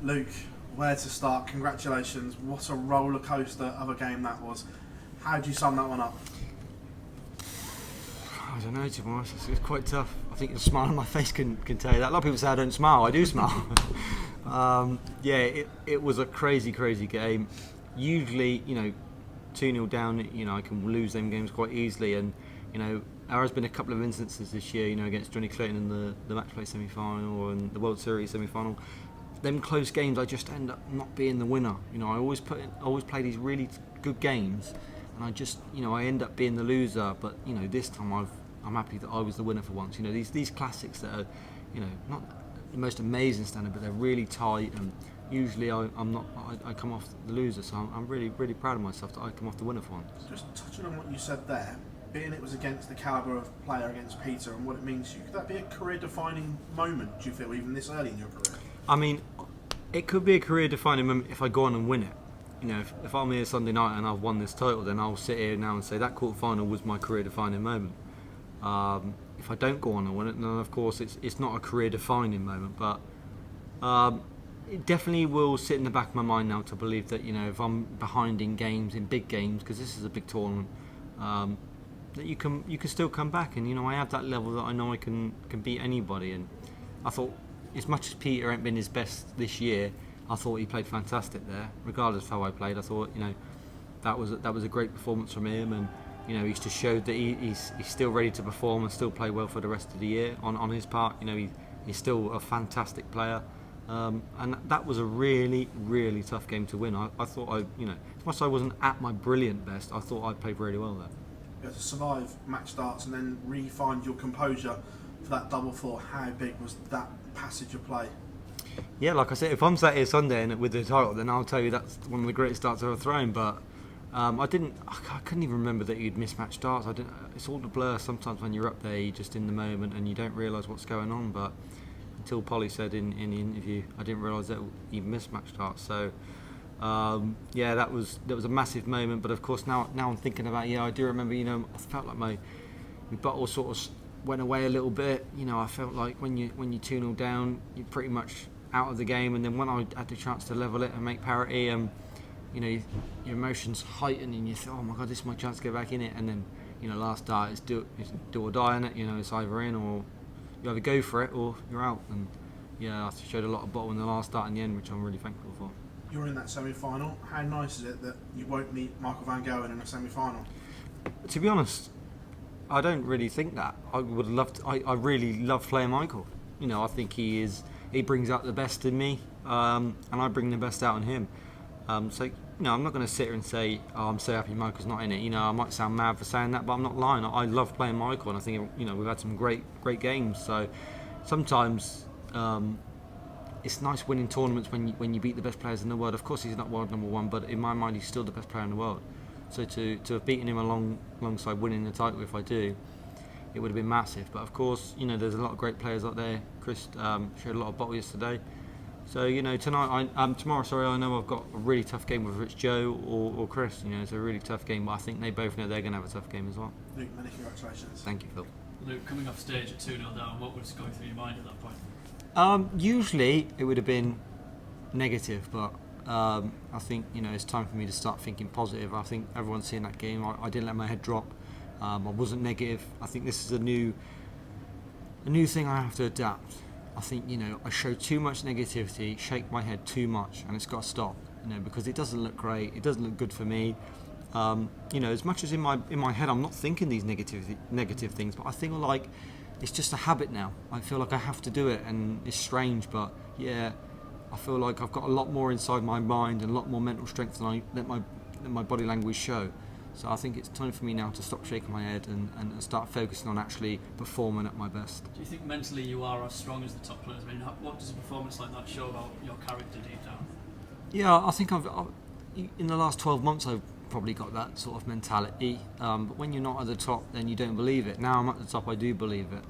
Luke, where to start? Congratulations. What a roller coaster of a game that was. How do you sum that one up? I don't know, to be honest. It's quite tough. I think the smile on my face can tell you that. A lot of people say I don't smile. I do smile. It was a crazy game. Usually, 2-0 down, I can lose them games quite easily. And, there has been a couple of instances this year, against Johnny Clayton in the match play semi-final and the World Series semi-final. Them close games, I just end up not being the winner. I always play these really good games, and I end up being the loser. But this time I'm happy that I was the winner for once. These classics that are, not the most amazing standard, but they're really tight. And usually I come off the loser, so I'm really proud of myself that I come off the winner for once. Just touching on what you said there, being it was against the calibre of player against Peter and what it means to you, could that be a career-defining moment, do you feel, even this early in your career? I mean, it could be a career-defining moment if I go on and win it. If I'm here Sunday night and I've won this title, then I'll sit here now and say that quarter-final was my career-defining moment. If I don't go on and win it, then of course it's not a career-defining moment, but it definitely will sit in the back of my mind now to believe that if I'm behind in big games, because this is a big tournament, that you can still come back, and I have that level that I know I can beat anybody. And I thought, as much as Peter ain't been his best this year, I thought he played fantastic there, regardless of how I played. I thought that was a great performance from him, and he's just showed that he's still ready to perform and still play well for the rest of the year on his part. He's still a fantastic player. And that was a really tough game to win. I thought as much as I wasn't at my brilliant best, I thought I played really well there. You had to survive match starts and then re-find your composure for that double four. How big was that passage of play? Yeah, like I said, if I'm sat here Sunday and with the title, then I'll tell you that's one of the greatest starts I've ever thrown. But I couldn't even remember that you'd miss match starts. It's all the blur sometimes when you're up there, you're just in the moment and you don't realise what's going on. But until Polly said in the interview, I didn't realise that you missed match starts. So that was a massive moment. But of course now I'm thinking about I do remember I felt like my bottle sort of went away a little bit. I felt like when you 2-0 down, you're pretty much out of the game. And then when I had the chance to level it and make parity, your emotions heighten and you think, oh my God, this is my chance to get back in it. And then last dart is do or die in it. It's either in or you either go for it or you're out. And I showed a lot of bottle in the last dart in the end, which I'm really thankful for. You're in that semi-final. How nice is it that you won't meet Michael van Gerwen in a semi-final? To be honest, I don't really think that. I would love to. I really love playing Michael. I think he brings out the best in me, and I bring the best out in him. I'm not going to sit here and say, oh, I'm so happy Michael's not in it. I might sound mad for saying that, but I'm not lying. I love playing Michael, and I think we've had some great games. So sometimes it's nice winning tournaments when you beat the best players in the world. Of course, he's not world number one, but in my mind, he's still the best player in the world. So to have beaten him alongside winning the title, if I do, it would have been massive. But of course, there's a lot of great players out there. Chris showed a lot of bottle yesterday. So tomorrow, I know I've got a really tough game, whether it's Joe or Chris. It's a really tough game, but I think they both know they're going to have a tough game as well. Luke, many congratulations. Thank you, Phil. Luke, coming off stage at 2-0 down, what was going through your mind at that point? Usually it would have been negative, but I think it's time for me to start thinking positive. I think everyone's seen that game. I didn't let my head drop. I wasn't negative. I think this is a new thing I have to adapt. I think I show too much negativity, shake my head too much, and it's got to stop. Because it doesn't look great. It doesn't look good for me. As much as in my head I'm not thinking these negative things, but I feel like it's just a habit now. I feel like I have to do it, and it's strange, but I feel like I've got a lot more inside my mind and a lot more mental strength than I let my body language show. So I think it's time for me now to stop shaking my head and start focusing on actually performing at my best. Do you think mentally you are as strong as the top players? I mean, what does a performance like that show about your character deep down? Yeah, I think I've in the last 12 months I've probably got that sort of mentality. But when you're not at the top, then you don't believe it. Now I'm at the top, I do believe it.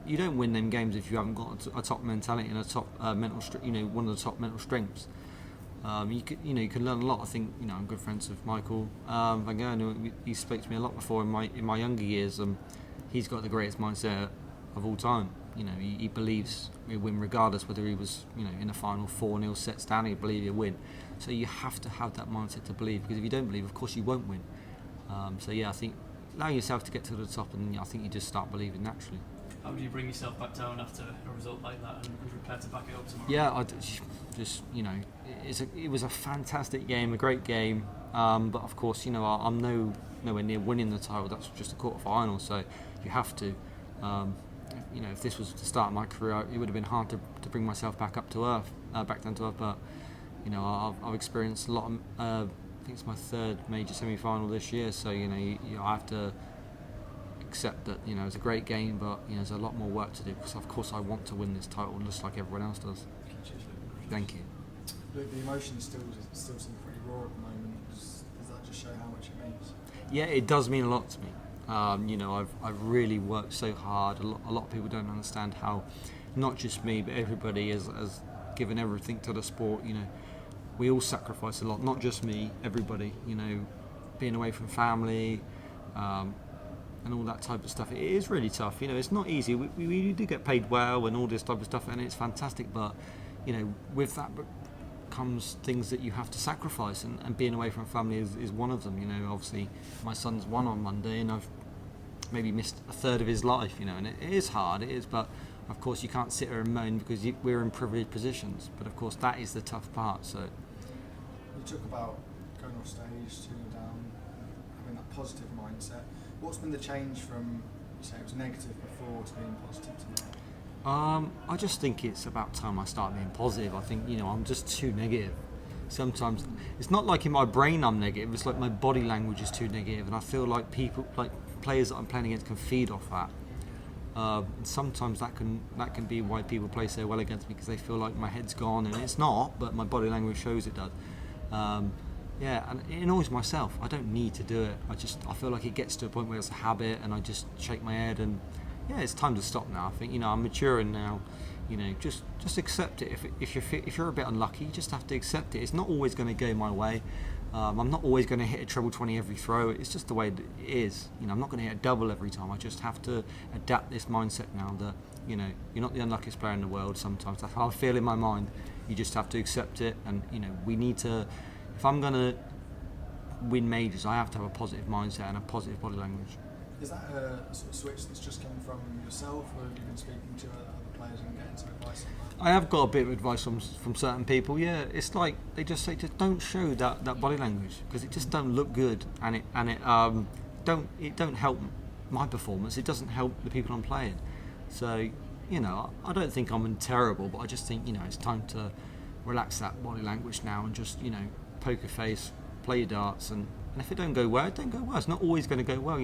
You don't win them games if you haven't got a top mentality and a top mental, one of the top mental strengths. You can learn a lot. I think I'm good friends with Michael van Gerwen. He spoke to me a lot before in my younger years. He's got the greatest mindset of all time. he believes he'll win regardless whether he was, in the final 4-0 set standing. He believe he'll win. So you have to have that mindset to believe, because if you don't believe, of course you won't win. I think allow yourself to get to the top, and I think you just start believing naturally. How do you bring yourself back down after a result like that and prepare to back it up tomorrow? Yeah, it was a fantastic game, a great game. But of course, I'm nowhere near winning the title. That's just a quarter-final, so you have to. If this was the start of my career, it would have been hard to bring myself back up to earth, back down to earth. But I've experienced a lot of. I think it's my third major semi-final this year, so I have to accept that it's a great game, but there's a lot more work to do, because of course I want to win this title just like everyone else does. Thank you. The emotions still seem pretty raw at the moment. Does that just show how much it means? Yeah, it does mean a lot to me. I've really worked so hard. A lot of people don't understand how, not just me, but everybody has given everything to the sport. We all sacrifice a lot, not just me, everybody. Being away from family, and all that type of stuff. It is really tough. It's not easy. We do get paid well and all this type of stuff, and it's fantastic. But with that comes things that you have to sacrifice, and being away from family is one of them. Obviously my son's won on Monday, and I've maybe missed a third of his life. And it is hard. It is, but of course you can't sit there and moan, because we're in privileged positions. But of course that is the tough part. So you talk about going off stage, 2 down, having that positive mindset. What's been the change from, you say it was negative before, to being positive today? I just think it's about time I start being positive. I think I'm just too negative. Sometimes it's not like in my brain I'm negative. It's like my body language is too negative, and I feel like players that I'm playing against can feed off that. Sometimes that can be why people play so well against me, because they feel like my head's gone, and it's not, but my body language shows it does. And it annoys myself. I don't need to do it. I feel like it gets to a point where it's a habit, and I just shake my head, and it's time to stop now. I think I'm maturing now. Just accept it. If you're a bit unlucky, you just have to accept it. It's not always going to go my way. I'm not always going to hit a treble 20 every throw. It's just the way it is. I'm not going to hit a double every time. I just have to adapt this mindset now that you're not the unluckiest player in the world. Sometimes that's how I feel in my mind. You just have to accept it, and we need to. If I'm going to win majors, I have to have a positive mindset and a positive body language. Is that a sort of switch that's just coming from yourself, or have you been speaking to other players and getting some advice on that? I have got a bit of advice from certain people. Yeah, it's like they just say, just don't show that body language, because it just don't look good, and it don't help my performance. It doesn't help the people I'm playing. So I don't think I'm terrible, but I just think it's time to relax that body language now, and just poker face, play your darts, and if it don't go well, it don't go well. It's not always going to go well.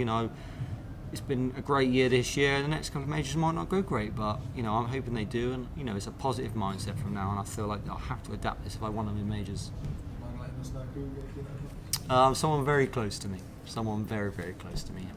It's been a great year this year, and the next couple of majors might not go great, but I'm hoping they do, and it's a positive mindset from now, and I feel like I'll have to adapt this if I want to win majors. Mind letting us know who you're Someone very close to me. Someone very, very close to me.